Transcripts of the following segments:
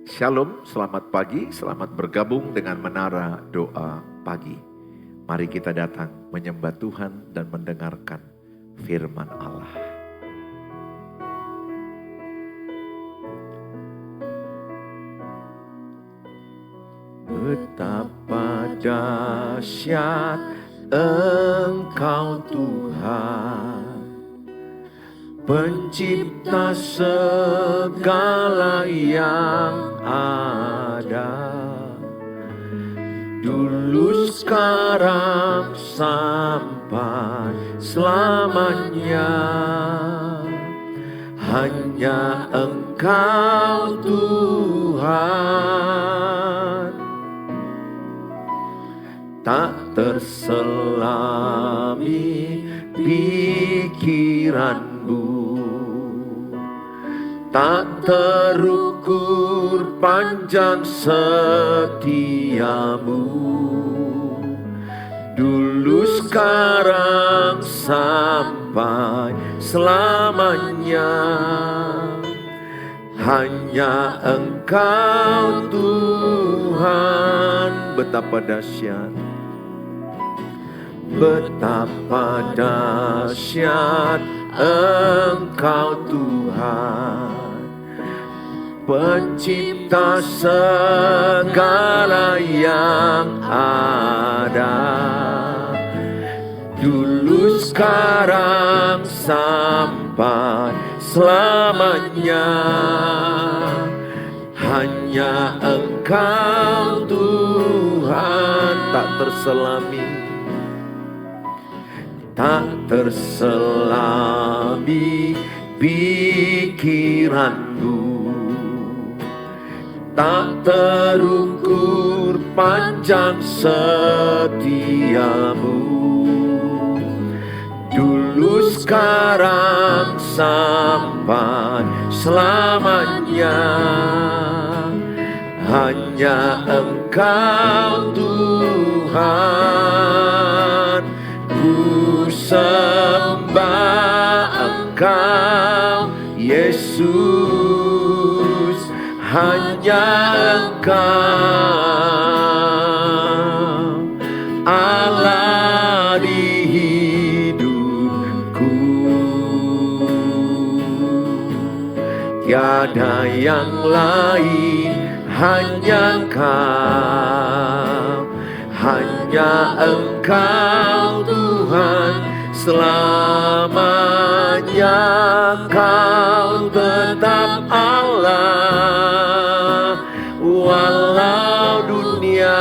Shalom, selamat pagi, selamat bergabung dengan Menara Doa Pagi. Mari kita datang menyembah Tuhan dan mendengarkan firman Allah. Betapa dahsyat Engkau Tuhan, Pencipta segala yang ada, dulu sekarang sampai selamanya. Hanya Engkau Tuhan, tak terselami pikiranmu, tak terukur panjang setiamu, dulu sekarang sampai selamanya. Hanya Engkau Tuhan. Betapa dahsyat, betapa dahsyat Engkau Tuhan, Pencipta segala yang ada, dulu sekarang sampai selamanya. Hanya Engkau Tuhan, tak terselami, tak terselami pikiranmu, tak terukur panjang setiamu, dulu sekarang sampai selamanya. Hanya Engkau Tuhan, ku sembah Engkau Yesus. Hanya Engkau Allah di hidupku, tiada yang lain, hanya Engkau, hanya Engkau Tuhan. Selamanya Kau tetap Allah, walau dunia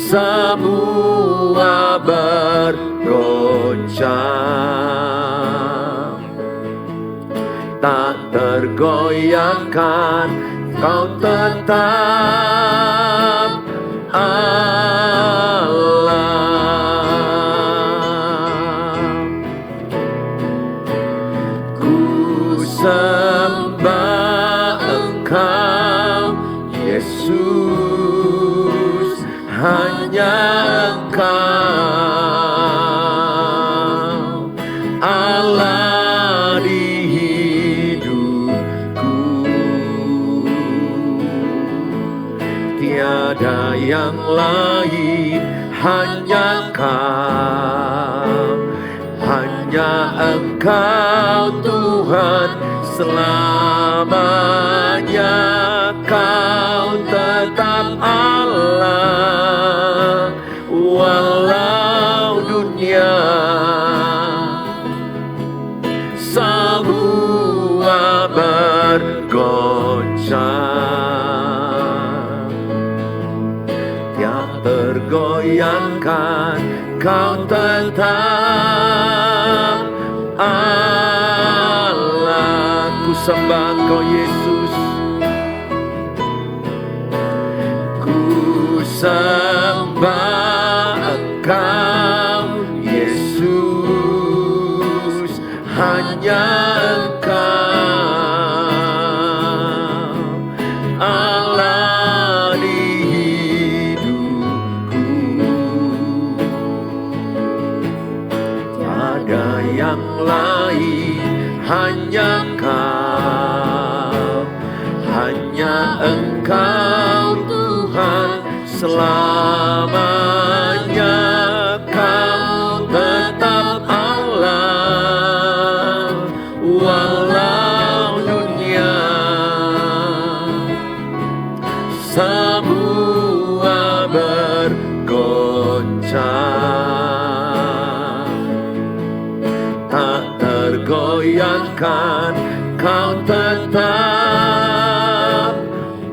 semua bergoncang, tak tergoyahkan, Kau tetap Allah. Ku sembah Engkau Yesus, hanya Engkau Allah di hidupku, tiada yang lain, hanya Kau, hanya Engkau Tuhan. Selamanya Kau tetap Allah, walau dunia semua bergoncang, tiap tergoyahkan, Kau tetap Allah. Ku sembah Engkau Yesus, ku sembah Engkau Yesus, hanya Engkau Allah di hidupku, tiada yang lain, hanya Kau Engkau Tuhan selamanya, Kau tetap Allah walau dunia semua bergoncang, tak tergoyahkan, Kau tetap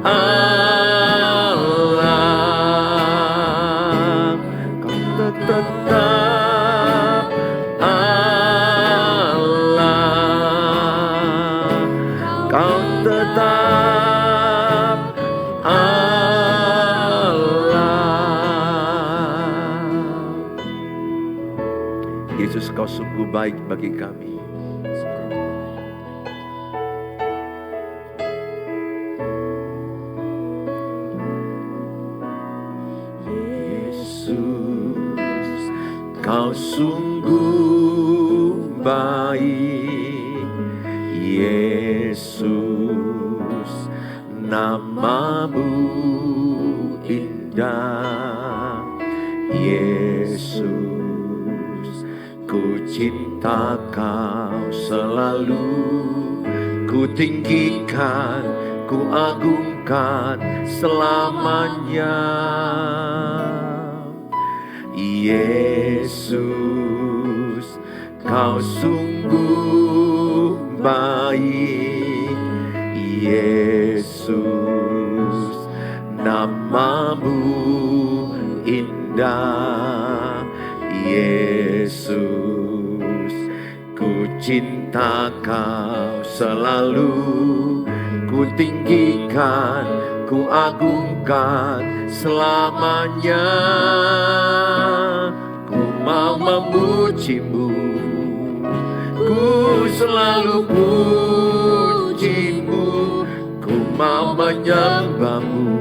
Allah, Kau tetap Allah, Kau tetap Allah. Yesus, Kau sungguh baik bagi kami. Kau sungguh baik, Yesus, nama-Mu indah, Yesus, ku cinta Kau selalu, ku tinggikan, ku agungkan selamanya. Yesus, Kau sungguh baik, Yesus, nama-Mu indah, Yesus, ku cinta Kau selalu, ku tinggikan, ku agungkan selamanya. Ku mau memuji-Mu, ku selalu puji-Mu, ku mau menyembah-Mu,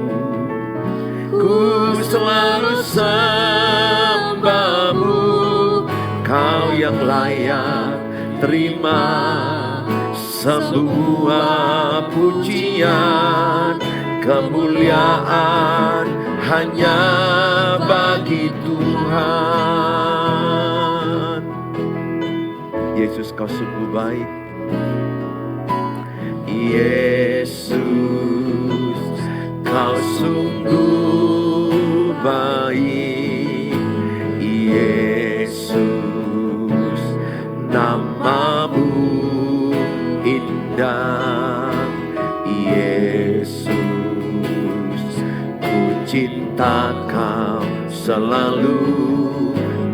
ku selalu sembah-Mu. Kau yang layak terima semua pujian, kemuliaan hanya bagi Tuhan. Yesus, Kau sungguh baik, Yesus, Kau sungguh baik, Yesus, nama-Mu indah, Yesus, ku cinta Kau selalu,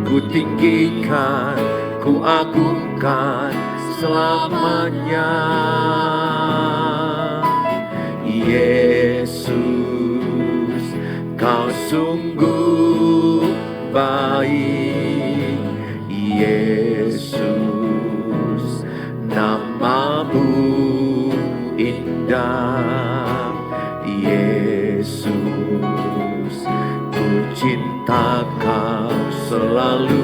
ku tinggikan, ku agungkan selamanya. Yesus, Kau sungguh baik, Yesus, nama-Mu indah, Yesus, ku cinta Kau selalu,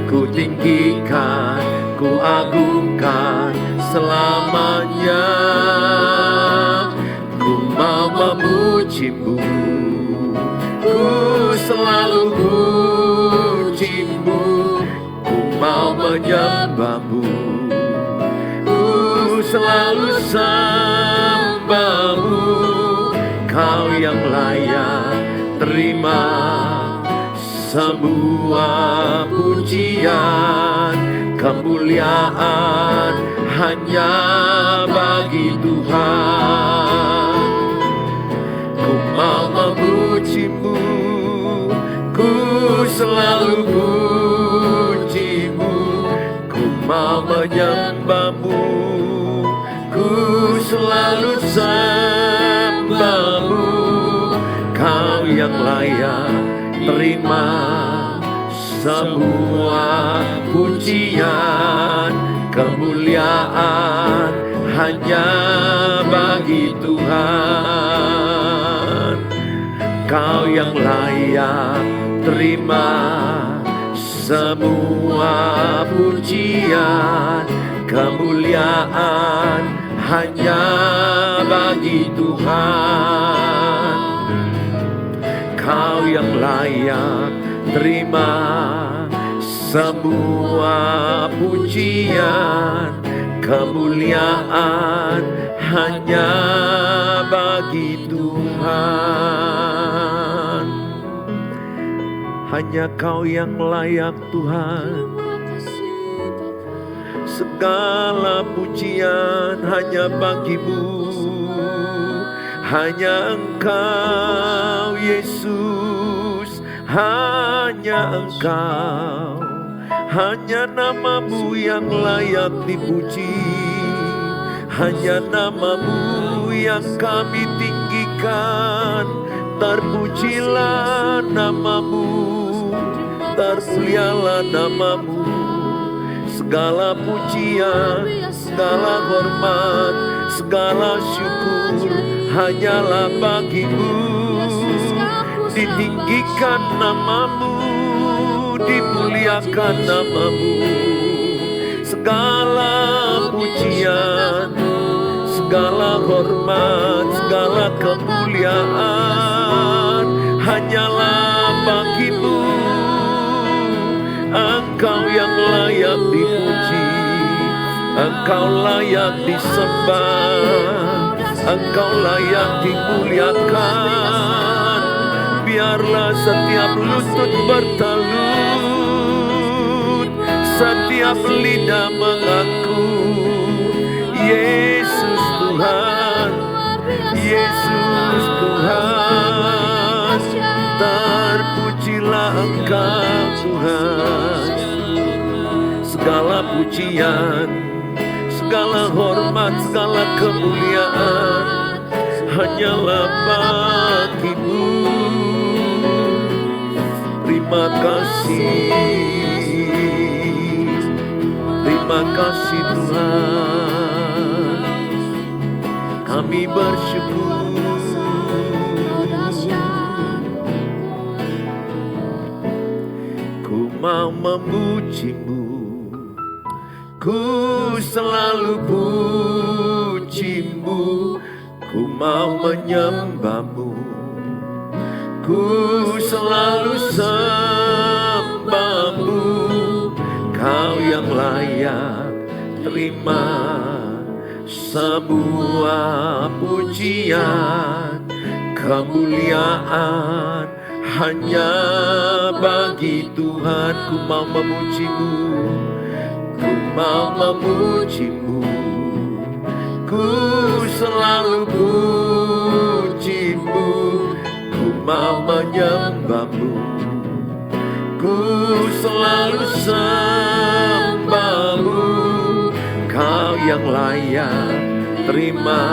ku tinggikan, ku agungkan selamanya. Ku mau memuji-Mu, ku selalu puji-Mu, ku mau menyembah-Mu, ku selalu sembah-Mu. Kau yang layak terima semua pujian, kemuliaan hanya bagi Tuhan. Ku mau memuji-Mu, ku selalu puji-Mu, ku mau menyembah-Mu, ku selalu sembah-Mu. Kau yang layak terima semua pujian, kemuliaan hanya bagi Tuhan. Kau yang layak terima semua pujian, kemuliaan hanya bagi Tuhan. Kau yang layak terima semua pujian, kemuliaan hanya bagi Tuhan. Hanya Kau yang layak Tuhan. Segala pujian hanya bagi-Mu. Hanya Engkau Yesus, hanya Engkau. Hanya nama-Mu yang layak dipuji. Hanya nama-Mu yang kami tinggikan. Terpujilah nama-Mu, termulialah nama-Mu. Segala pujian, segala hormat, segala syukur hanyalah bagi-Mu. Ditinggikan nama-Mu, dimuliakan nama-Mu. Segala pujian, segala hormat, segala kemuliaan hanyalah bagi-Mu. Engkau yang layak dipuji, Engkau layak disembah, Engkau layak dimuliakan. Biarlah setiap lutut bertalut, setiap lidah mengaku Yesus Tuhan, Yesus Tuhan. Terpujilah Engkau Tuhan. Segala pujian, segala hormat, segala kemuliaan hanyalah bagi-Mu. Terima kasih Tuhan. Kami bersyukur. Ku mau memuji-Mu, ku selalu puji-Mu. Ku mau menyembah-Mu, ku selalu sembah-Mu. Kau yang layak terima semua pujian, kemuliaan hanya bagi Tuhan. Ku mau memuji-Mu, ku mau memuji-Mu, ku selalu puji-Mu. Ku mau menyembah-Mu, ku selalu sembah-Mu. Kau yang layak terima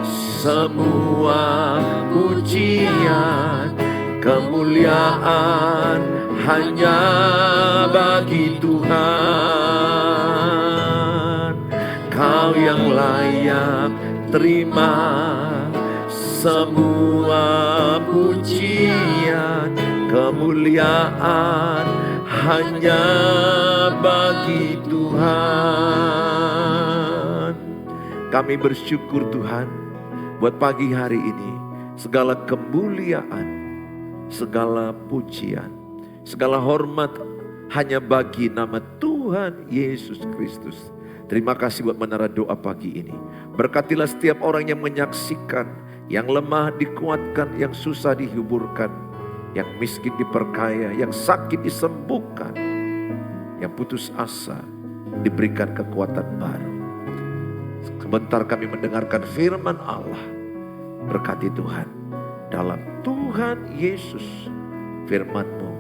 semua pujian, kemuliaan hanya bagi Tuhan. Kau yang layak terima semua pujian, kemuliaan hanya bagi Tuhan. Kami bersyukur Tuhan buat pagi hari ini. Segala kemuliaan, segala pujian, segala hormat hanya bagi nama Tuhan Yesus Kristus. Terima kasih buat menara doa pagi ini. Berkatilah setiap orang yang menyaksikan, yang lemah dikuatkan, yang susah dihiburkan, yang miskin diperkaya, yang sakit disembuhkan, yang putus asa diberikan kekuatan baru. Sebentar kami mendengarkan firman Allah. Berkati Tuhan. Dalam Tuhan Yesus, firman-Mu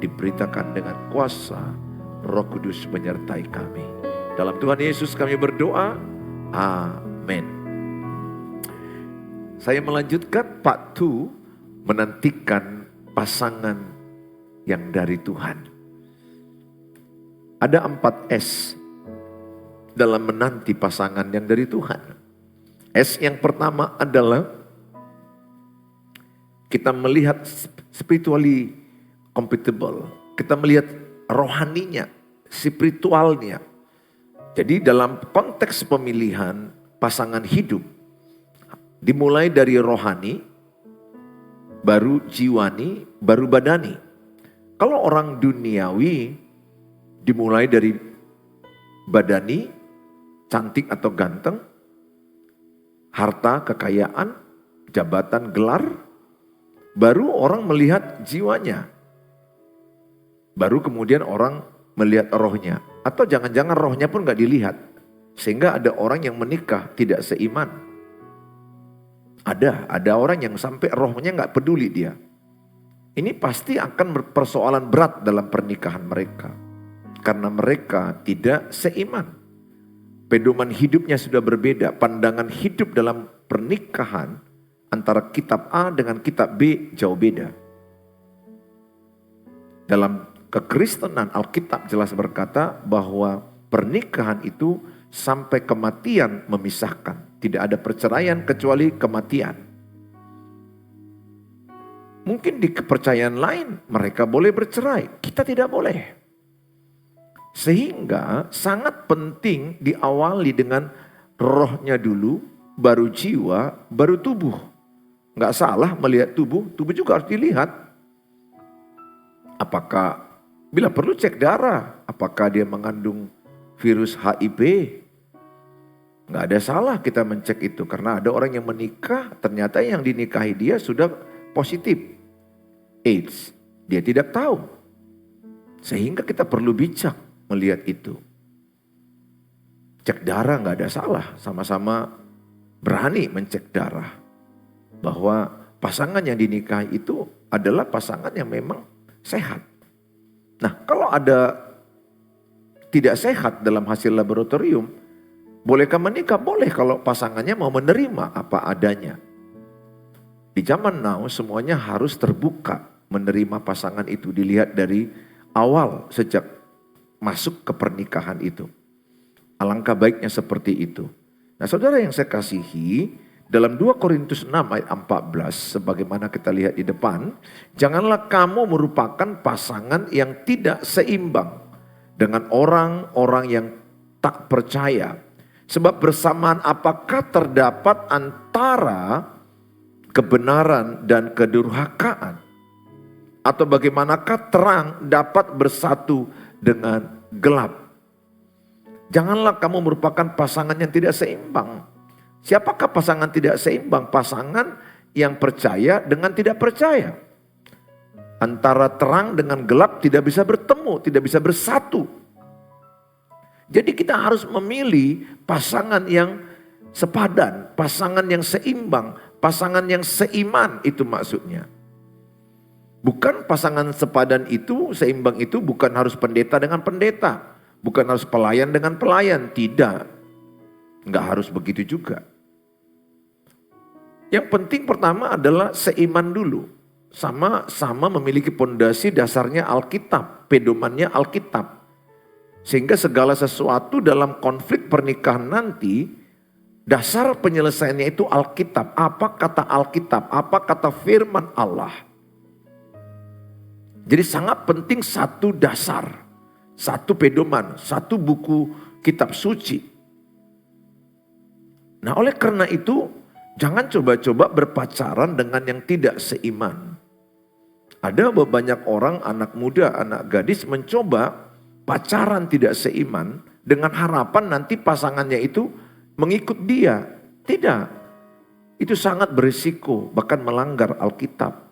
diberitakan dengan kuasa Roh Kudus menyertai kami. Dalam Tuhan Yesus kami berdoa. Amin. Saya melanjutkan Part 2, menantikan pasangan yang dari Tuhan. Ada 4 S dalam menanti pasangan yang dari Tuhan. S yang pertama adalah kita melihat spiritually compatible. Kita melihat rohaninya, spiritualnya. Jadi dalam konteks pemilihan pasangan hidup. Dimulai dari rohani, baru jiwani, baru badani. Kalau orang duniawi dimulai dari badani, cantik atau ganteng, harta, kekayaan, jabatan, gelar, baru orang melihat jiwanya. Baru kemudian orang melihat rohnya. Atau jangan-jangan rohnya pun gak dilihat. Sehingga ada orang yang menikah tidak seiman. Ada orang yang sampai rohnya gak peduli dia. Ini pasti akan persoalan berat dalam pernikahan mereka. Karena mereka tidak seiman. Pedoman hidupnya sudah berbeda. Pandangan hidup dalam pernikahan antara kitab A dengan kitab B jauh beda. Dalam kekristenan Alkitab jelas berkata bahwa pernikahan itu sampai kematian memisahkan. Tidak ada perceraian kecuali kematian. Mungkin di kepercayaan lain mereka boleh bercerai, kita tidak boleh. Sehingga sangat penting diawali dengan rohnya dulu, baru jiwa, baru tubuh. Nggak salah melihat tubuh juga harus dilihat. Apakah, bila perlu cek darah, apakah dia mengandung virus HIV? Nggak ada salah kita mencek itu. Karena ada orang yang menikah, ternyata yang dinikahi dia sudah positif AIDS. Dia tidak tahu. Sehingga kita perlu bijak melihat itu. Cek darah nggak ada salah. Sama-sama berani mencek darah. Bahwa pasangan yang dinikahi itu adalah pasangan yang memang sehat. Nah, kalau ada tidak sehat dalam hasil laboratorium, bolehkah menikah? Boleh kalau pasangannya mau menerima apa adanya. Di zaman now semuanya harus terbuka menerima pasangan itu. Dilihat dari awal sejak masuk ke pernikahan itu. Alangkah baiknya seperti itu. Nah, saudara yang saya kasihi, dalam 2 Korintus 6 ayat 14, sebagaimana kita lihat di depan, janganlah kamu merupakan pasangan yang tidak seimbang dengan orang-orang yang tak percaya. Sebab bersamaan apakah terdapat antara kebenaran dan kedurhakaan? Atau bagaimanakah terang dapat bersatu dengan gelap? Janganlah kamu merupakan pasangan yang tidak seimbang. Siapakah pasangan tidak seimbang? Pasangan yang percaya dengan tidak percaya. Antara terang dengan gelap tidak bisa bertemu, tidak bisa bersatu. Jadi kita harus memilih pasangan yang sepadan, pasangan yang seimbang, pasangan yang seiman, itu maksudnya. Bukan pasangan sepadan itu, seimbang itu bukan harus pendeta dengan pendeta. Bukan harus pelayan dengan pelayan, tidak. Enggak harus begitu juga. Yang penting pertama adalah seiman dulu. Sama-sama memiliki pondasi dasarnya Alkitab, pedomannya Alkitab. Sehingga segala sesuatu dalam konflik pernikahan nanti, dasar penyelesaiannya itu Alkitab. Apa kata Alkitab? Apa kata firman Allah? Jadi sangat penting satu dasar, satu pedoman, satu buku kitab suci. Nah, oleh karena itu, jangan coba-coba berpacaran dengan yang tidak seiman. Ada banyak orang, anak muda, anak gadis mencoba pacaran tidak seiman dengan harapan nanti pasangannya itu mengikut dia. Tidak. Itu sangat berisiko, bahkan melanggar Alkitab.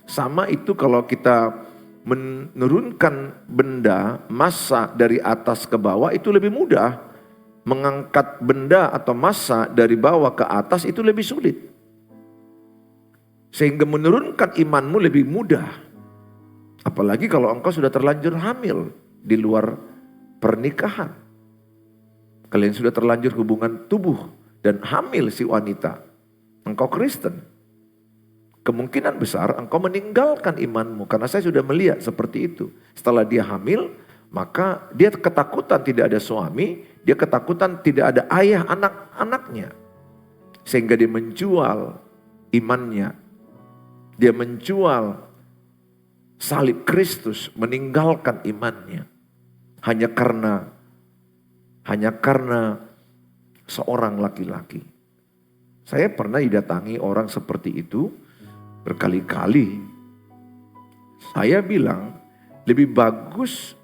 Sama itu kalau kita menurunkan benda, massa dari atas ke bawah itu lebih mudah. Mengangkat benda atau massa dari bawah ke atas itu lebih sulit. Sehingga menurunkan imanmu lebih mudah. Apalagi kalau engkau sudah terlanjur hamil di luar pernikahan. Kalian sudah terlanjur hubungan tubuh dan hamil si wanita. Engkau Kristen. Kemungkinan besar engkau meninggalkan imanmu. Karena saya sudah melihat seperti itu. Setelah dia hamil, maka dia ketakutan tidak ada suami. Dia ketakutan tidak ada ayah anak-anaknya. Sehingga dia menjual imannya. Dia menjual salib Kristus, meninggalkan imannya. Hanya karena seorang laki-laki. Saya pernah didatangi orang seperti itu berkali-kali. Saya bilang, lebih bagus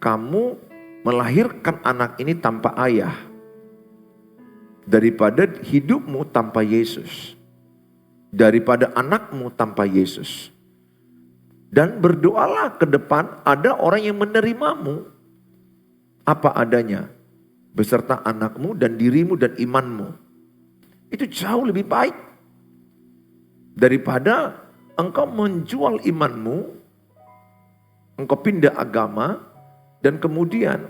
kamu melahirkan anak ini tanpa ayah daripada hidupmu tanpa Yesus, daripada anakmu tanpa Yesus. Dan berdoalah ke depan ada orang yang menerimamu apa adanya, beserta anakmu dan dirimu dan imanmu. Itu jauh lebih baik daripada engkau menjual imanmu, engkau pindah agama, dan kemudian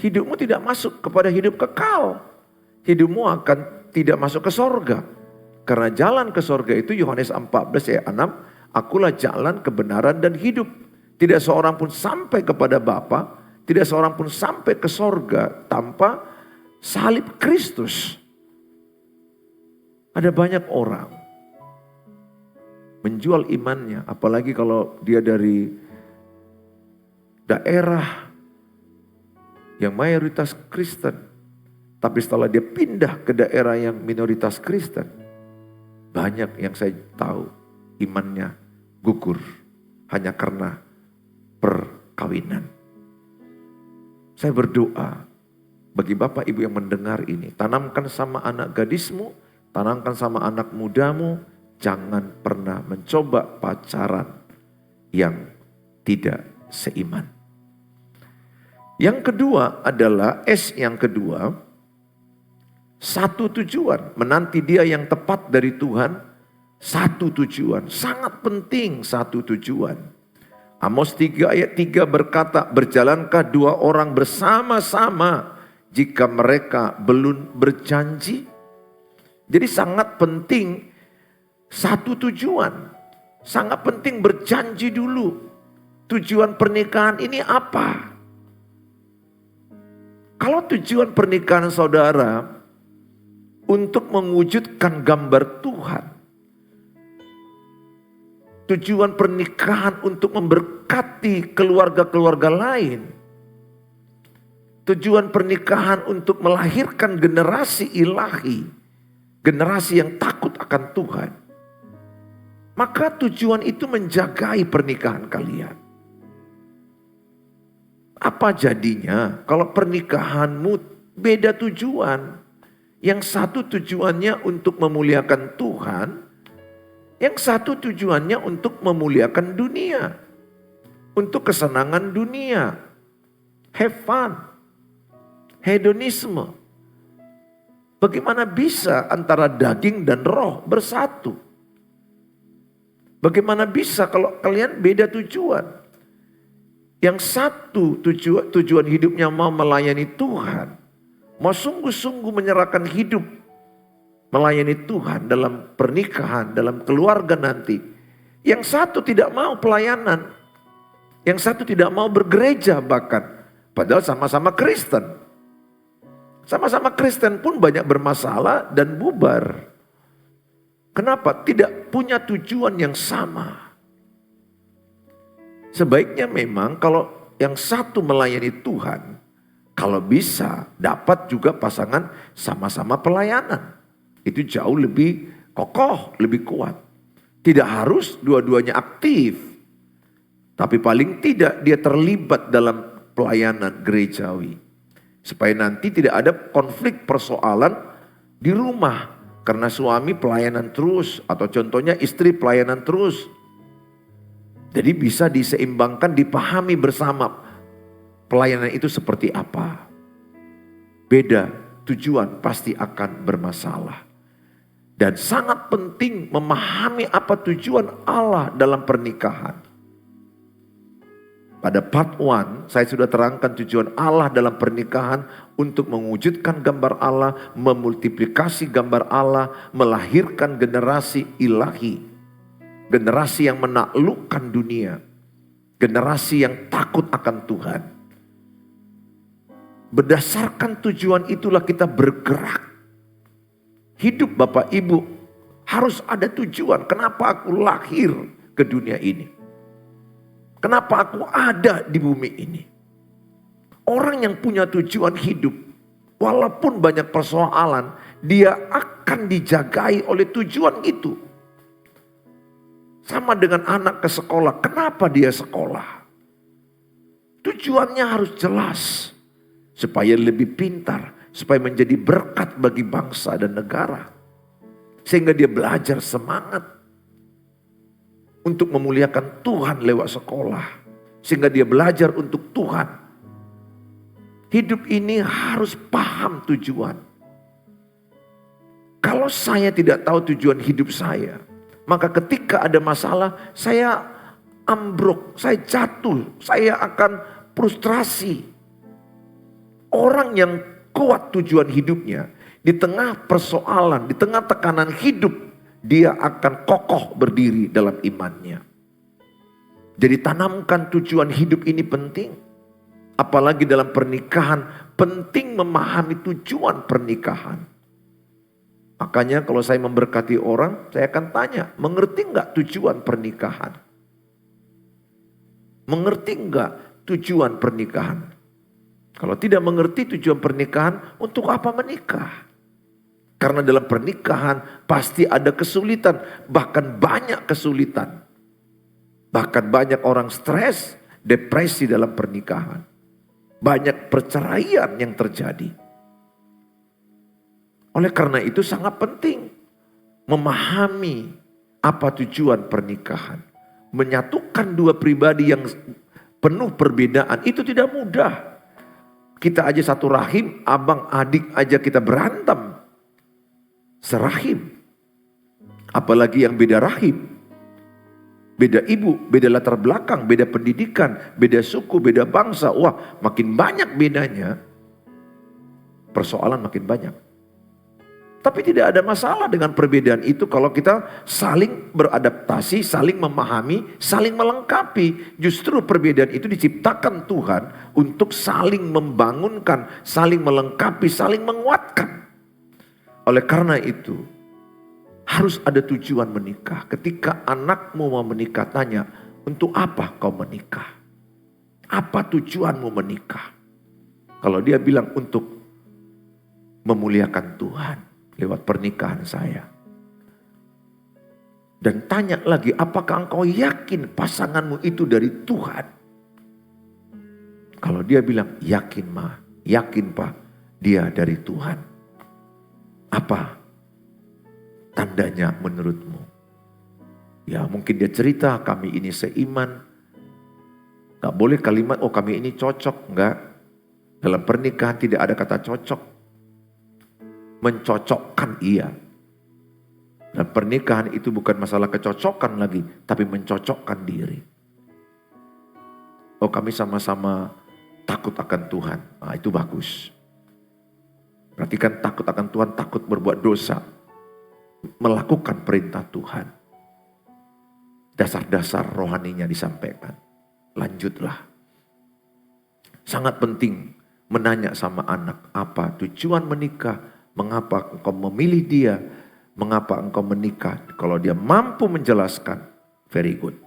hidupmu tidak masuk kepada hidup kekal. Hidupmu akan tidak masuk ke sorga. Karena jalan ke sorga itu Yohanes 14 ayat 6, akulah jalan kebenaran dan hidup. Tidak seorang pun sampai kepada Bapa, tidak seorang pun sampai ke sorga tanpa salib Kristus. Ada banyak orang menjual imannya, apalagi kalau dia dari daerah yang mayoritas Kristen, tapi setelah dia pindah ke daerah yang minoritas Kristen, banyak yang saya tahu imannya gugur hanya karena perkawinan. Saya berdoa bagi Bapak Ibu yang mendengar ini, tanamkan sama anak gadismu, tanamkan sama anak mudamu, jangan pernah mencoba pacaran yang tidak seiman. Yang kedua adalah S yang kedua, satu tujuan, menanti dia yang tepat dari Tuhan, satu tujuan, sangat penting satu tujuan. Amos 3 ayat 3 berkata, berjalankah dua orang bersama-sama jika mereka belum berjanji? Jadi sangat penting satu tujuan, sangat penting berjanji dulu. Tujuan pernikahan ini apa? Kalau tujuan pernikahan saudara untuk mewujudkan gambar Tuhan, tujuan pernikahan untuk memberkati keluarga-keluarga lain, tujuan pernikahan untuk melahirkan generasi ilahi, generasi yang takut akan Tuhan, maka tujuan itu menjagai pernikahan kalian. Apa jadinya kalau pernikahanmu beda tujuan? Yang satu tujuannya untuk memuliakan Tuhan, yang satu tujuannya untuk memuliakan dunia, untuk kesenangan dunia, have fun, hedonisme. Bagaimana bisa antara daging dan roh bersatu? Bagaimana bisa kalau kalian beda tujuan? Yang satu tujuan hidupnya mau melayani Tuhan, mau sungguh-sungguh menyerahkan hidup melayani Tuhan dalam pernikahan, dalam keluarga nanti. Yang satu tidak mau pelayanan, yang satu tidak mau bergereja bahkan, padahal sama-sama Kristen. Sama-sama Kristen pun banyak bermasalah dan bubar. Kenapa? Tidak punya tujuan yang sama. Sebaiknya memang kalau yang satu melayani Tuhan, kalau bisa dapat juga pasangan sama-sama pelayanan. Itu jauh lebih kokoh, lebih kuat. Tidak harus dua-duanya aktif. Tapi paling tidak dia terlibat dalam pelayanan gerejawi. Supaya nanti tidak ada konflik persoalan di rumah. Karena suami pelayanan terus atau contohnya istri pelayanan terus. Jadi bisa diseimbangkan, dipahami bersama pelayanan itu seperti apa. Beda tujuan pasti akan bermasalah. Dan sangat penting memahami apa tujuan Allah dalam pernikahan. Pada part 1 saya sudah terangkan tujuan Allah dalam pernikahan untuk mewujudkan gambar Allah, memultiplikasi gambar Allah, melahirkan generasi ilahi. Generasi yang menaklukkan dunia. Generasi yang takut akan Tuhan. Berdasarkan tujuan itulah kita bergerak. Hidup Bapak Ibu harus ada tujuan. Kenapa aku lahir ke dunia ini? Kenapa aku ada di bumi ini? Orang yang punya tujuan hidup Walaupun banyak persoalan, dia akan dijagai oleh tujuan itu. Sama dengan anak ke sekolah, kenapa dia sekolah? Tujuannya harus jelas. Supaya lebih pintar, supaya menjadi berkat bagi bangsa dan negara. Sehingga dia belajar semangat untuk memuliakan Tuhan lewat sekolah. Sehingga dia belajar untuk Tuhan. Hidup ini harus paham tujuan. Kalau saya tidak tahu tujuan hidup saya, maka ketika ada masalah, saya ambruk, saya jatuh, saya akan frustrasi. Orang yang kuat tujuan hidupnya, di tengah persoalan, di tengah tekanan hidup, dia akan kokoh berdiri dalam imannya. Jadi tanamkan tujuan hidup ini penting. Apalagi dalam pernikahan, penting memahami tujuan pernikahan. Makanya kalau saya memberkati orang, saya akan tanya, mengerti enggak tujuan pernikahan? Mengerti enggak tujuan pernikahan? Kalau tidak mengerti tujuan pernikahan, untuk apa menikah? Karena dalam pernikahan pasti ada kesulitan, bahkan banyak kesulitan. Bahkan banyak orang stres, depresi dalam pernikahan. Banyak perceraian yang terjadi. Oleh karena itu sangat penting memahami apa tujuan pernikahan. Menyatukan dua pribadi yang penuh perbedaan itu tidak mudah. Kita aja satu rahim, abang adik aja kita berantem. Serahim. Apalagi yang beda rahim. Beda ibu, beda latar belakang, beda pendidikan, beda suku, beda bangsa. Wah, makin banyak bedanya. Persoalan makin banyak. Tapi tidak ada masalah dengan perbedaan itu kalau kita saling beradaptasi, saling memahami, saling melengkapi. Justru perbedaan itu diciptakan Tuhan untuk saling membangunkan, saling melengkapi, saling menguatkan. Oleh karena itu, harus ada tujuan menikah. Ketika anakmu mau menikah, tanya, untuk apa kau menikah? Apa tujuanmu menikah? Kalau dia bilang untuk memuliakan Tuhan lewat pernikahan saya. Dan tanya lagi, apakah engkau yakin pasanganmu itu dari Tuhan? Kalau dia bilang, yakin ma, yakin pak, dia dari Tuhan. Apa tandanya menurutmu? Ya mungkin dia cerita kami ini seiman. Gak boleh kalimat oh kami ini cocok. Enggak. Dalam pernikahan tidak ada kata cocok. Mencocokkan iya. Dan pernikahan itu bukan masalah kecocokan lagi. Tapi mencocokkan diri. Oh kami sama-sama takut akan Tuhan. Nah, itu bagus. Berarti kan takut akan Tuhan, takut berbuat dosa. Melakukan perintah Tuhan. Dasar-dasar rohaninya disampaikan. Lanjutlah. Sangat penting menanya sama anak. Apa tujuan menikah? Mengapa engkau memilih dia? Mengapa engkau menikah? Kalau dia mampu menjelaskan, very good.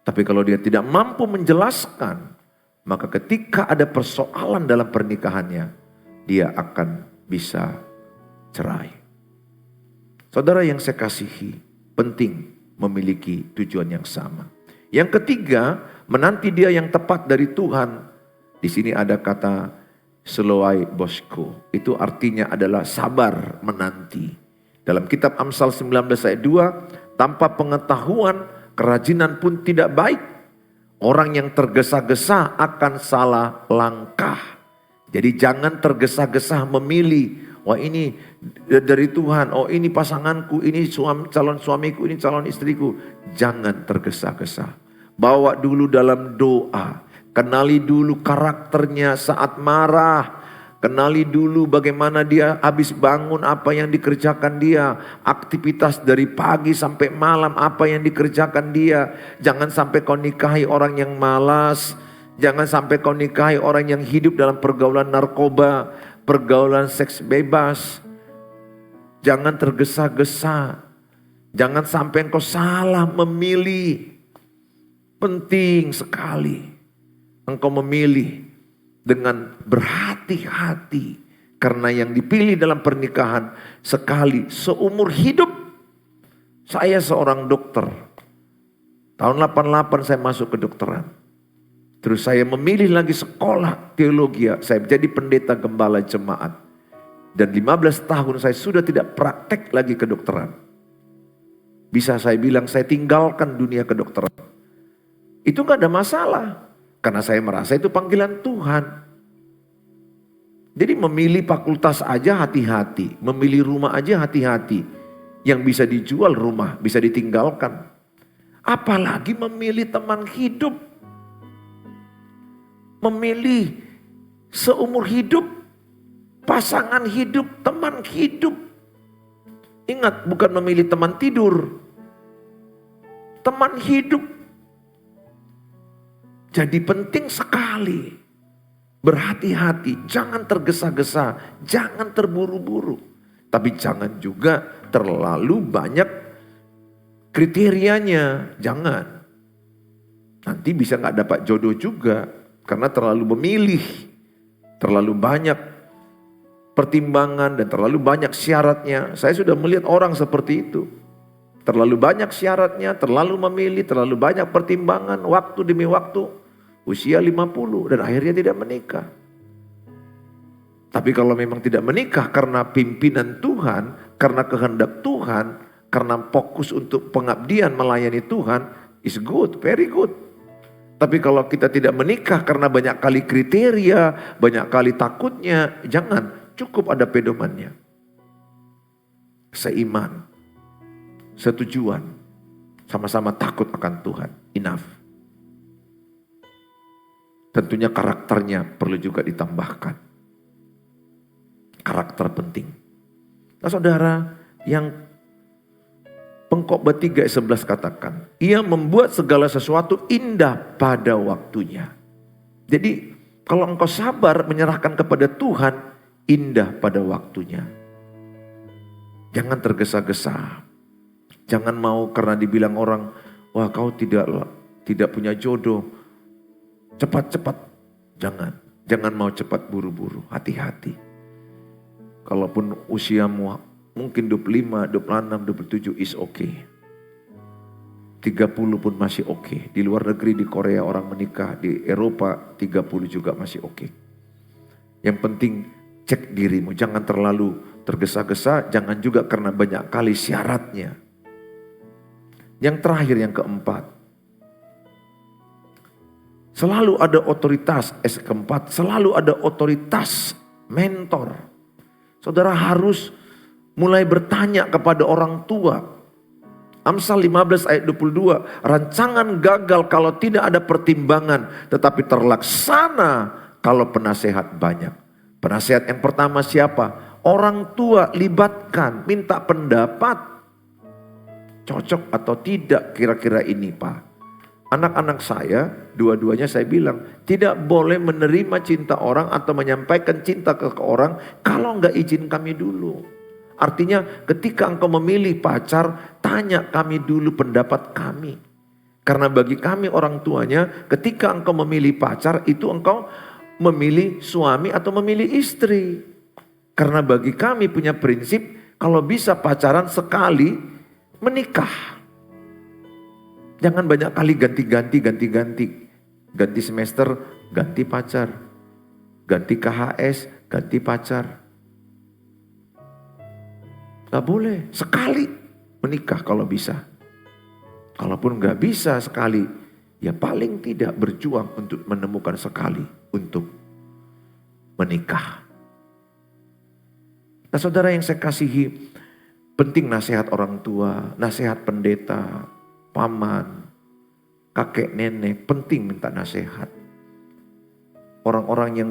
Tapi kalau dia tidak mampu menjelaskan, maka ketika ada persoalan dalam pernikahannya, dia akan bisa cerai. Saudara yang saya kasihi, penting memiliki tujuan yang sama. Yang ketiga, menanti dia yang tepat dari Tuhan. Di sini ada kata selowai bosku. Itu artinya adalah sabar menanti. Dalam kitab Amsal 19 ayat 2, tanpa pengetahuan, kerajinan pun tidak baik. Orang yang tergesa-gesa akan salah langkah. Jadi jangan tergesa-gesa memilih. Wah ini dari Tuhan, oh ini pasanganku, ini calon suamiku, ini calon istriku. Jangan tergesa-gesa. Bawa dulu dalam doa. Kenali dulu karakternya saat marah. Kenali dulu bagaimana dia habis bangun, apa yang dikerjakan dia. Aktivitas dari pagi sampai malam, apa yang dikerjakan dia. Jangan sampai kau nikahi orang yang malas. Jangan sampai kau nikahi orang yang hidup dalam pergaulan narkoba, pergaulan seks bebas. Jangan tergesa-gesa. Jangan sampai engkau salah memilih. Penting sekali engkau memilih dengan berhati-hati. Karena yang dipilih dalam pernikahan sekali seumur hidup. Saya seorang dokter. Tahun 88 saya masuk ke dokteran. Terus saya memilih lagi sekolah teologi. Saya menjadi pendeta gembala jemaat. Dan 15 tahun saya sudah tidak praktek lagi kedokteran. Bisa saya bilang saya tinggalkan dunia kedokteran. Itu gak ada masalah. Karena saya merasa itu panggilan Tuhan. Jadi memilih fakultas aja hati-hati. Memilih rumah aja hati-hati. Yang bisa dijual rumah, bisa ditinggalkan. Apalagi memilih teman hidup. Memilih seumur hidup. Pasangan hidup, teman hidup. Ingat, bukan memilih teman tidur. Teman hidup. Jadi penting sekali. Berhati-hati, jangan tergesa-gesa, jangan terburu-buru. Tapi jangan juga terlalu banyak kriterianya, jangan. Nanti bisa gak dapat jodoh juga, karena terlalu memilih. Terlalu banyak pertimbangan dan terlalu banyak syaratnya. Saya sudah melihat orang seperti itu. Terlalu banyak syaratnya, terlalu memilih, terlalu banyak pertimbangan, waktu demi waktu. Usia 50 dan akhirnya tidak menikah. Tapi kalau memang tidak menikah karena pimpinan Tuhan, karena kehendak Tuhan, karena fokus untuk pengabdian melayani Tuhan, is good, very good. Tapi kalau kita tidak menikah karena banyak kali kriteria, banyak kali takutnya, jangan, cukup ada pedomannya. Seiman, setujuan, sama-sama takut akan Tuhan, enough. Tentunya karakternya perlu juga ditambahkan. Karakter penting. Nah saudara, yang Pengkhotbah 3 ayat 11 katakan, ia membuat segala sesuatu indah pada waktunya. Jadi kalau engkau sabar menyerahkan kepada Tuhan, indah pada waktunya. Jangan tergesa-gesa. Jangan mau karena dibilang orang, wah kau tidak punya jodoh. Cepat-cepat, jangan mau cepat buru-buru, hati-hati. Kalaupun usiamu mungkin 25, 26, 27 is okay. 30 pun masih okay. Di luar negeri, di Korea orang menikah, di Eropa 30 juga masih okay. Yang penting cek dirimu, jangan terlalu tergesa-gesa, jangan juga karena banyak kali syaratnya. Yang terakhir, yang keempat. Selalu ada otoritas, keempat, selalu ada otoritas mentor. Saudara harus mulai bertanya kepada orang tua. Amsal 15 ayat 22, rancangan gagal kalau tidak ada pertimbangan, tetapi terlaksana kalau penasehat banyak. Penasehat yang pertama siapa? Orang tua libatkan, minta pendapat. Cocok atau tidak kira-kira ini Pak? Anak-anak saya, dua-duanya saya bilang, tidak boleh menerima cinta orang atau menyampaikan cinta ke orang kalau enggak izin kami dulu. Artinya ketika engkau memilih pacar, tanya kami dulu pendapat kami. Karena bagi kami orang tuanya, ketika engkau memilih pacar, itu engkau memilih suami atau memilih istri. Karena bagi kami punya prinsip, kalau bisa pacaran sekali, menikah. Jangan banyak kali ganti-ganti. Ganti semester, ganti pacar. Ganti KHS, ganti pacar. Gak boleh, sekali menikah kalau bisa. Kalaupun gak bisa sekali, ya paling tidak berjuang untuk menemukan sekali untuk menikah. Nah saudara yang saya kasihi, penting nasihat orang tua, nasihat pendeta, paman, kakek nenek, penting minta nasihat. Orang-orang yang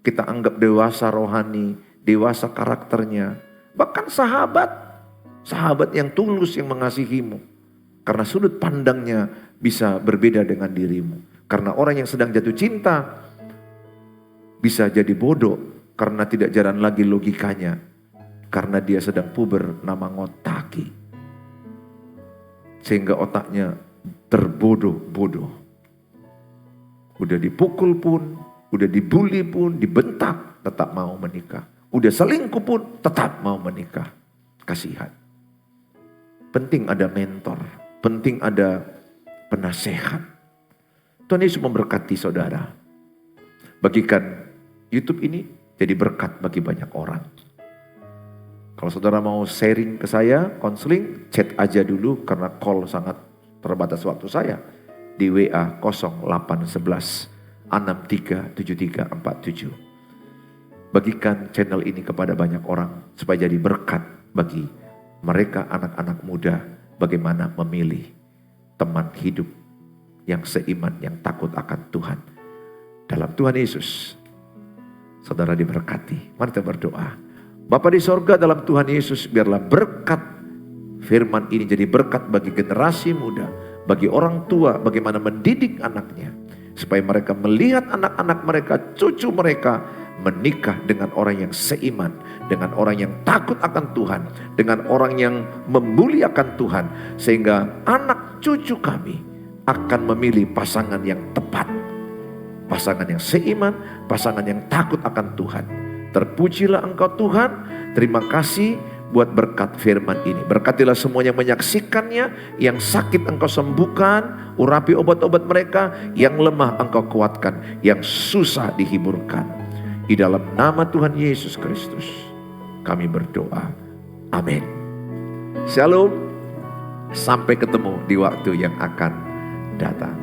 kita anggap dewasa rohani, dewasa karakternya, bahkan sahabat yang tulus yang mengasihimu. Karena sudut pandangnya bisa berbeda dengan dirimu. Karena orang yang sedang jatuh cinta bisa jadi bodoh karena tidak jalan lagi logikanya. Karena dia sedang puber nama ngotaki. Sehingga otaknya terbodoh-bodoh. Udah dipukul pun, Udah dibully pun, dibentak, tetap mau menikah. Udah selingkuh pun, tetap mau menikah. Kasihan. Penting ada mentor, penting ada penasehat. Tuhan Yesus memberkati saudara. Bagikan YouTube ini jadi berkat bagi banyak orang. Kalau saudara mau sharing ke saya, konseling, chat aja dulu karena call sangat terbatas waktu saya. Di WA 0811 637347. Bagikan channel ini kepada banyak orang supaya jadi berkat bagi mereka anak-anak muda bagaimana memilih teman hidup yang seiman, yang takut akan Tuhan. Dalam Tuhan Yesus, saudara diberkati. Mari kita berdoa. Bapa di sorga, dalam Tuhan Yesus, biarlah berkat firman ini jadi berkat bagi generasi muda, bagi orang tua, bagaimana mendidik anaknya. Supaya mereka melihat anak-anak mereka, cucu mereka menikah dengan orang yang seiman, dengan orang yang takut akan Tuhan, dengan orang yang memuliakan Tuhan. Sehingga anak cucu kami akan memilih pasangan yang tepat. Pasangan yang seiman, pasangan yang takut akan Tuhan. Terpujilah Engkau Tuhan, terima kasih buat berkat firman ini. Berkatilah semua yang menyaksikannya, yang sakit Engkau sembuhkan, urapi obat-obat mereka, yang lemah Engkau kuatkan, yang susah dihiburkan. Di dalam nama Tuhan Yesus Kristus kami berdoa. Amin. Shalom. Sampai ketemu di waktu yang akan datang.